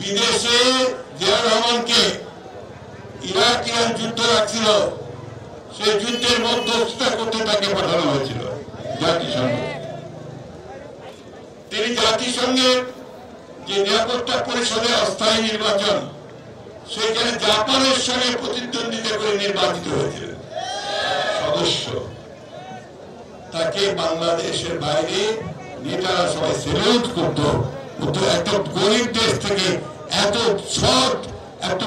বিদেশে জিয়া রহমানকে Iraq Iran যুদ্ধ রাখছিল, সেই যুদ্ধের মধ্যস্থতা করতে তাকে পাঠানো হয়েছিল জাতিসংঘ। তিনি জাতিসংঘের যে নিরাপত্তা পরিষদে অস্থায়ী নির্বাচন, সেখানে জাপানের সঙ্গে প্রতিদ্বন্দ্বিতা করে নির্বাচিত হয়েছিলেন সদস্য। তাকে বাংলাদেশের বাইরে নেতারা সবাই সেলুট করত। একটা গরিব দেশ থেকে এত সৎ, এত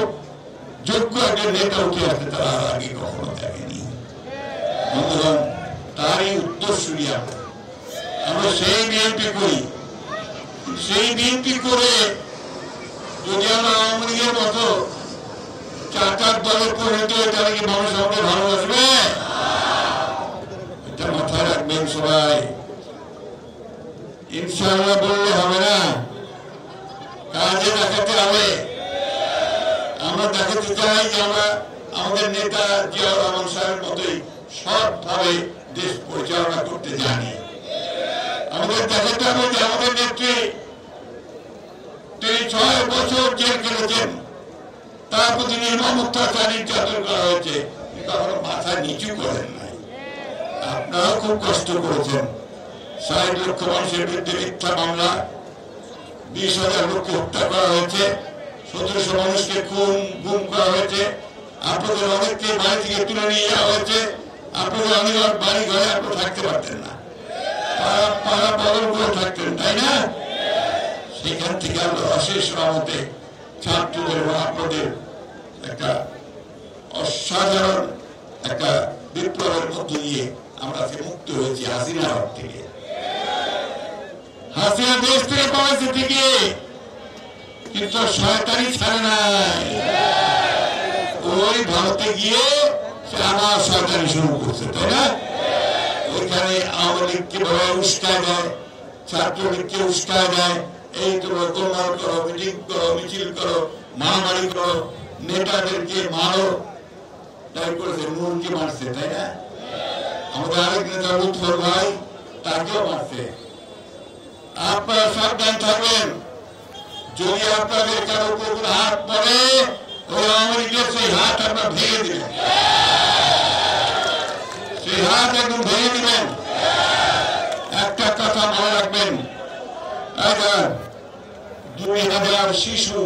যোগ্য একজন নেতা উঠে আসতে তারা আগে কখনো দেখেনি। বন্ধুগণ, তারই উত্তরসূরি আমরা সেই বিএনপি করি। সেই বিএনপি করে যদি আমরা আওয়ামী লীগের মতো চাচার দলে পরিণত হয়ে তারা কি মানুষ আমাকে ভালোবাসবে? এটা মাথায় রাখবেন সবাই। ইনশাআল্লাহ বললে হবে না, কাজে দেখাতে হবে। আমরা দেখাতে চাই যে আমরা আমাদের নেতা জিয়া রহমান সাহেবের মতোই সৎভাবে দেশ পরিচালনা করতে জানি। আমাদের দেখাতে হবে যে আমাদের নেত্রী, তিনি 6 বছর জেল খেলেছেন, তার প্রতি নির্মম অত্যাচার নির্যাতন করা হয়েছে, কিন্তু আমরা মাথা নিচু করেন নাই। আপনারাও খুব কষ্ট করেছেন। 60 লক্ষ মানুষের বিরুদ্ধে মিথ্যা মামলা, 20,000 লোককে হত্যা করা হয়েছে, 1700 মানুষকে গুম করা হয়েছে, আপনাদের অনেককে বাড়ি থেকে তুলে নিয়ে যাওয়া হয়েছে। আপনাদের অনেক বাড়ি ঘরে আপনারা থাকতে পারতেন না, পাড়া বদল করে থাকতেন, তাই না? সেখান থেকে আমরা অশেষ রহমতে ছাত্রদের এবং আপনাদের একটা অসাধারণ একটা বিপ্লবের মধ্য দিয়ে আমরা মুক্ত হয়েছি হাসিনার হাত থেকে। হাসিনা দেশ থেকে পালাইছে ঠিকই, কিন্তু শয়তানি ছাড়ে নাই। ওই ভারতে গিয়ে সে আবার শয়তানি শুরু করছে, তাই না? ওইখানে আওয়ামী লীগকে বড় উস্কায় দেয়, ছাত্রলীগকে উস্কায় দেয়, এই তোমরা গোলমাল করো, মিটিং করো, মিছিল করো, মারামারি করো, নেতাদেরকে মারো। তাই করেছে, নুরকে মারছে, তাই না? আমাদের আরেক নেতা লুৎফর ভাই, তাকেও মারছে। আপনারা সাবধান থাকবেন, যদি আপনাদের কারো উপর হাত পড়ে, ওই আওয়ামী লীগের সেই হাত আপনারা ভেঙে দিবেন, সেই হাত একদম ভেঙে দিবেন। একটা কথা মনে রাখবেন, 2000 শিশু,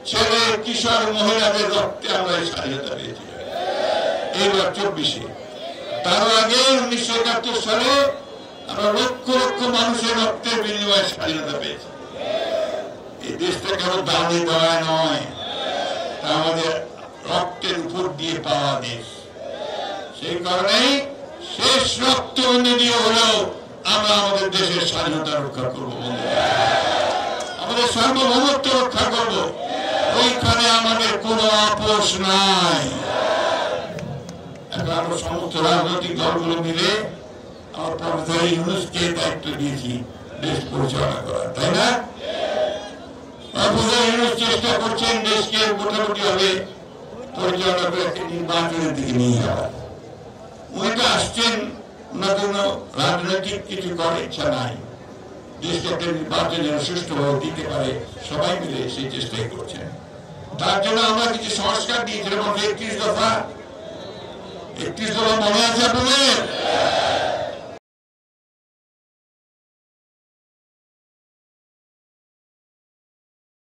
ছেলে, কিশোর, মহিলাদের রক্তে আমরা এই স্বাধীনতা পেয়েছি। এইবার 24-এ, তার আগে 1971 সালে আমরা লক্ষ লক্ষ মানুষের রক্তের বিনিময়ে স্বাধীনতা পেয়েছি। এই দেশটা কেবল দামি দেওয়া নয়, তা আমাদের রক্তের উপর দিয়ে পাওয়া দেশ। সেই কারণেই শেষ রক্ত দিয়ে হলেও আমরা আমাদের দেশের স্বাধীনতা রক্ষা করবো, আমাদের সার্বভৌমত্ব রক্ষা করবো। ওইখানে আমাদের কোন আপোষ নাই। এখন আমরা সমস্ত রাজনৈতিক দলগুলো মিলে আমার প্রফেসর ইউনূসকে দায়িত্ব দিয়েছি দেশ পরিচালনা করা, তাই না? প্রফেসর ইউনূস চেষ্টা করছেন দেশকে মোটামুটি ভাবে পরিচালনা করে একটি নির্বাচনের দিকে নিয়ে যাওয়া। উনি তো আসছেন, ওনার জন্য রাজনৈতিক কিছু করার ইচ্ছা নাই। দেশকে একটা নির্বাচন যেন সুষ্ঠুভাবে দিতে পারে, সবাই মিলে সেই চেষ্টাই করছেন। তার জন্য আমরা কিছু সংস্কার দিয়েছিলাম, 31 দফা মনে আছে আপনাদের?